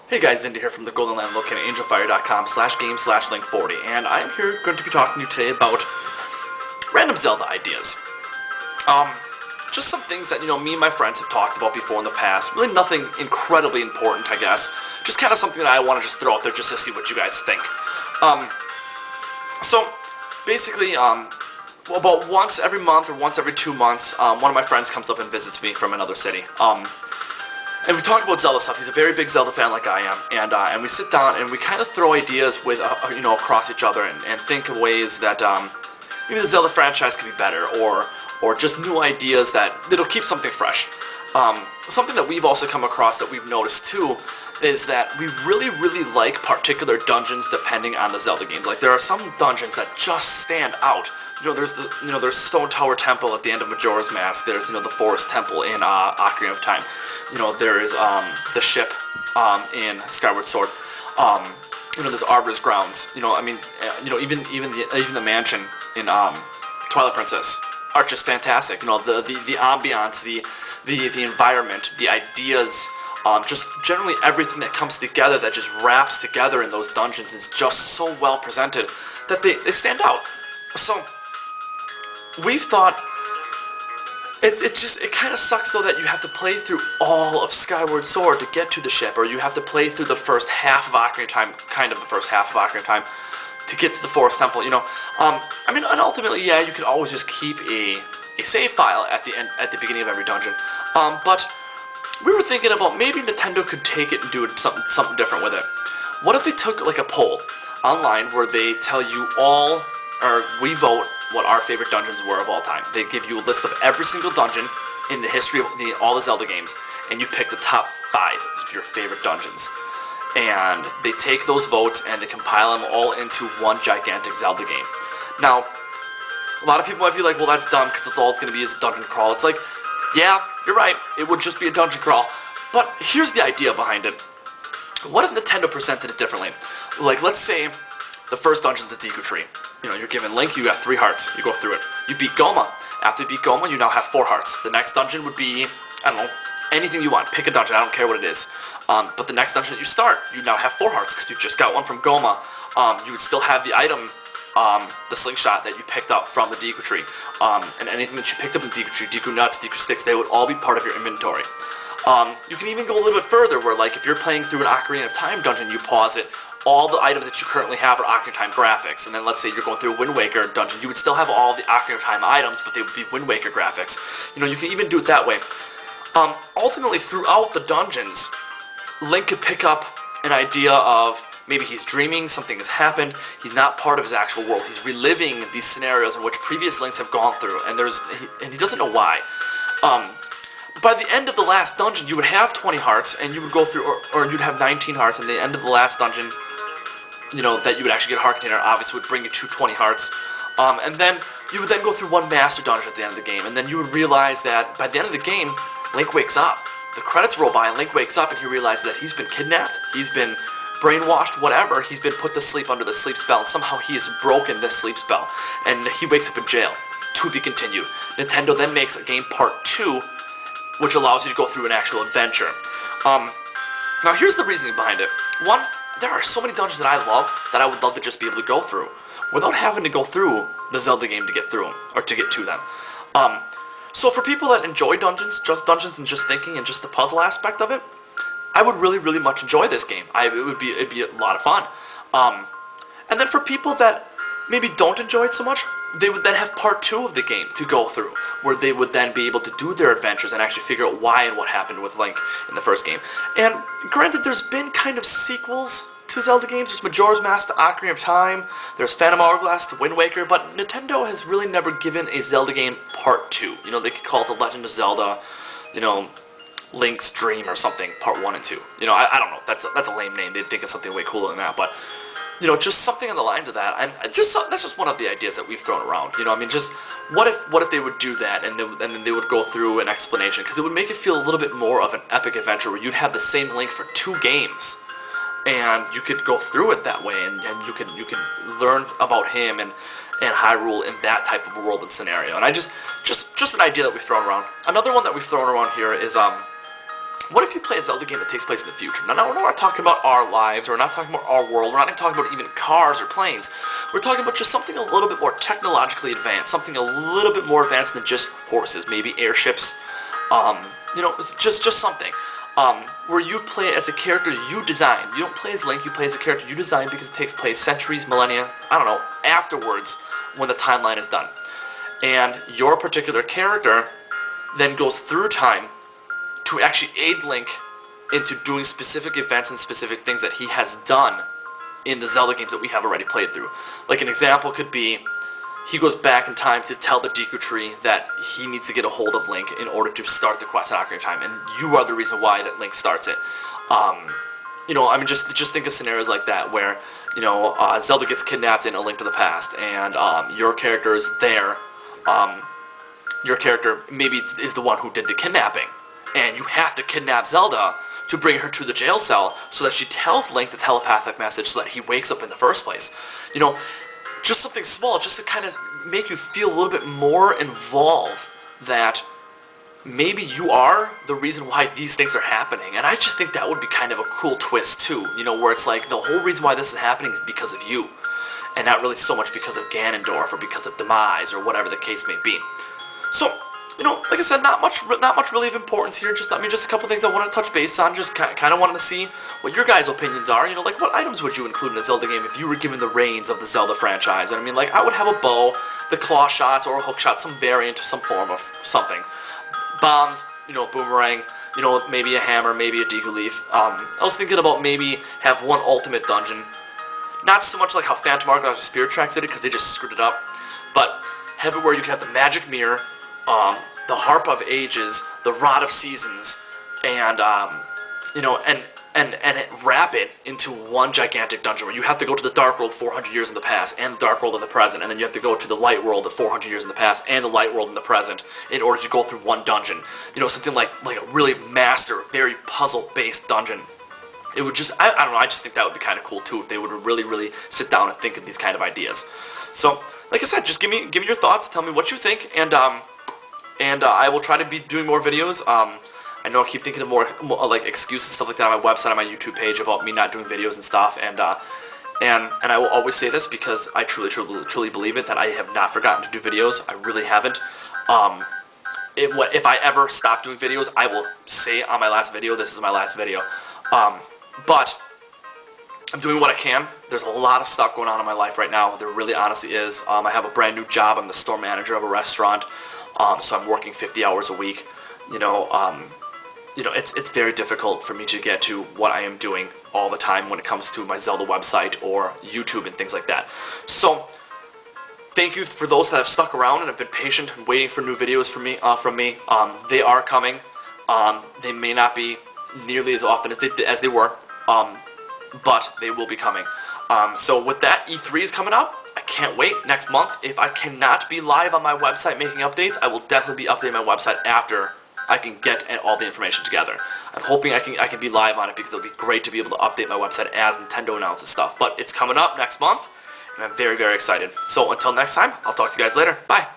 Hey guys, Zyndae here from the Golden Land located at angelfire.com/game/link40, and I'm here going to be talking to you today about random Zelda ideas. Just some things that, me and my friends have talked about before in the past. Really nothing incredibly important, I guess. Just kind of something that I want to just throw out there just to see what you guys think. So, basically, about once every month or once every 2 months, one of my friends comes up and visits me from another city. And we talk about Zelda stuff. He's a very big Zelda fan like I am, and we sit down and we kind of throw ideas with across each other and think of ways that maybe the Zelda franchise could be better, or just new ideas that'll keep something fresh. Something that we've also come across that we've noticed too is that we really like particular dungeons depending on the Zelda games. Like there are some dungeons that just stand out. There's Stone Tower Temple at the end of Majora's Mask. There's the Forest Temple in Ocarina of Time. There is the ship in Skyward Sword. There's Arbor's Grounds. Even the mansion in Twilight Princess are just fantastic. The ambiance, the environment, the ideas, just generally everything that comes together, that just wraps together in those dungeons is just so well presented that they stand out. So we've thought it kind of sucks though that you have to play through all of Skyward Sword to get to the ship, or you have to play through the first half of Ocarina of Time, to get to the Forest Temple. And ultimately, yeah, you could always just keep a save file at the beginning of every dungeon. But we were thinking about maybe Nintendo could take it and do something different with it. What if they took like a poll online where they tell you we vote what our favorite dungeons were of all time. They give you a list of every single dungeon in the history of all the Zelda games, and you pick the top 5 of your favorite dungeons. And they take those votes and they compile them all into one gigantic Zelda game. Now, a lot of people might be like, well, that's dumb because all it's going to be is a dungeon crawl. It's like, yeah, you're right, it would just be a dungeon crawl. But here's the idea behind it. What if Nintendo presented it differently? Like, let's say the first dungeon's the Deku Tree. You're given Link, you have 3 hearts. You go through it. You beat Goma. After you beat Goma, you now have 4 hearts. The next dungeon would be, I don't know, anything you want. Pick a dungeon, I don't care what it is. But the next dungeon that you start, you now have 4 hearts because you just got one from Goma. You would still have the item, the slingshot that you picked up from the Deku Tree. And anything that you picked up in Deku Tree, Deku Nuts, Deku Sticks, they would all be part of your inventory. You can even go a little bit further where, like, if you're playing through an Ocarina of Time dungeon, you pause it. All the items that you currently have are Ocarina of Time graphics, and then let's say you're going through a Wind Waker dungeon, you would still have all the Ocarina of Time items, but they would be Wind Waker graphics. You can even do it that way. Ultimately, throughout the dungeons, Link could pick up an idea of maybe he's dreaming, something has happened, he's not part of his actual world, he's reliving these scenarios in which previous Links have gone through, and he doesn't know why. By the end of the last dungeon, you would have 20 hearts, and you would go through, or you'd have 19 hearts, and the end of the last dungeon, that you would actually get a heart container, obviously would bring you to 20 hearts. And then you would then go through one master dungeon at the end of the game, and then you would realize that by the end of the game, Link wakes up. The credits roll by, and Link wakes up, and he realizes that he's been kidnapped, he's been brainwashed, whatever, he's been put to sleep under the sleep spell, and somehow he has broken this sleep spell, and he wakes up in jail. To be continued. Nintendo then makes a game part 2, which allows you to go through an actual adventure. Now here's the reasoning behind it. One, there are so many dungeons that I love that I would love to just be able to go through without having to go through the Zelda game to get through them, or to get to them. So for people that enjoy dungeons and just thinking and just the puzzle aspect of it, I would really much enjoy this game. It'd be a lot of fun. And then for people that maybe don't enjoy it so much, they would then have part 2 of the game to go through, where they would then be able to do their adventures and actually figure out why and what happened with Link in the first game. And granted, there's been kind of sequels to Zelda games. There's Majora's Mask to Ocarina of Time, there's Phantom Hourglass to Wind Waker, but Nintendo has really never given a Zelda game part 2. They could call it The Legend of Zelda, Link's Dream or something, part 1 and 2. I don't know, that's a lame name. They'd think of something way cooler than that, but just something on the lines of that, and that's just one of the ideas that we've thrown around. Just what if they would do that, and then they would go through an explanation, because it would make it feel a little bit more of an epic adventure where you'd have the same Link for 2 games, and you could go through it that way, and you can learn about him and Hyrule in that type of a world and scenario. And just an idea that we've thrown around. Another one that we've thrown around here is what if you play a Zelda game that takes place in the future? Now, we're not talking about our lives, or we're not talking about our world, we're not even talking about even cars or planes. We're talking about just something a little bit more technologically advanced, something a little bit more advanced than just horses, maybe airships, just something. Where you play as a character you design. You don't play as Link, you play as a character you design because it takes place centuries, millennia, I don't know, afterwards when the timeline is done. And your particular character then goes through time to actually aid Link into doing specific events and specific things that he has done in the Zelda games that we have already played through. Like an example could be, he goes back in time to tell the Deku Tree that he needs to get a hold of Link in order to start the quest in Ocarina of Time, and you are the reason why that Link starts it. Just think of scenarios like that where, Zelda gets kidnapped in A Link to the Past, and your character is there. Your character maybe is the one who did the kidnapping, and you have to kidnap Zelda to bring her to the jail cell so that she tells Link the telepathic message so that he wakes up in the first place. Just something small, just to kind of make you feel a little bit more involved that maybe you are the reason why these things are happening. And I just think that would be kind of a cool twist too, where it's like the whole reason why this is happening is because of you, and not really so much because of Ganondorf or because of Demise or whatever the case may be. So, like I said, not much really of importance here. Just a couple things I want to touch base on. Just kind of wanted to see what your guys' opinions are. Like what items would you include in a Zelda game if you were given the reins of the Zelda franchise? And I would have a bow, the claw shots, or a hook shot, some variant of some form of something. Bombs, boomerang, maybe a hammer, maybe a Deku Leaf. I was thinking about maybe have one ultimate dungeon. Not so much like how Phantom Hourglass or Spirit Tracks did it, because they just screwed it up. But have it where you can have the Magic Mirror, the Harp of Ages, the Rod of Seasons, and wrap it into one gigantic dungeon where you have to go to the Dark World 400 years in the past and the Dark World in the present, and then you have to go to the Light World of 400 years in the past and the Light World in the present in order to go through one dungeon. Something like a really master, very puzzle-based dungeon. It would just, I don't know, I just think that would be kind of cool too if they would really, really sit down and think of these kind of ideas. So, like I said, just give me your thoughts, tell me what you think, and I will try to be doing more videos. I know I keep thinking of more like excuses and stuff like that on my website, on my YouTube page about me not doing videos and stuff, and I will always say this because I truly believe it, that I have not forgotten to do videos. I really haven't. If I ever stop doing videos, I will say on my last video, this is my last video. But I'm doing what I can. There's a lot of stuff going on in my life right now. There really honestly is. I have a brand new job. I'm the store manager of a restaurant. So I'm working 50 hours a week. It's very difficult for me to get to what I am doing all the time when it comes to my Zelda website or YouTube and things like that. So thank you for those that have stuck around and have been patient and waiting for new videos from me. They are coming. They may not be nearly as often as they were, but they will be coming. So with that, E3 is coming up. I can't wait. Next month, if I cannot be live on my website making updates, I will definitely be updating my website after I can get all the information together. I'm hoping I can be live on it because it'll be great to be able to update my website as Nintendo announces stuff. But it's coming up next month, and I'm very, very excited. So until next time, I'll talk to you guys later. Bye.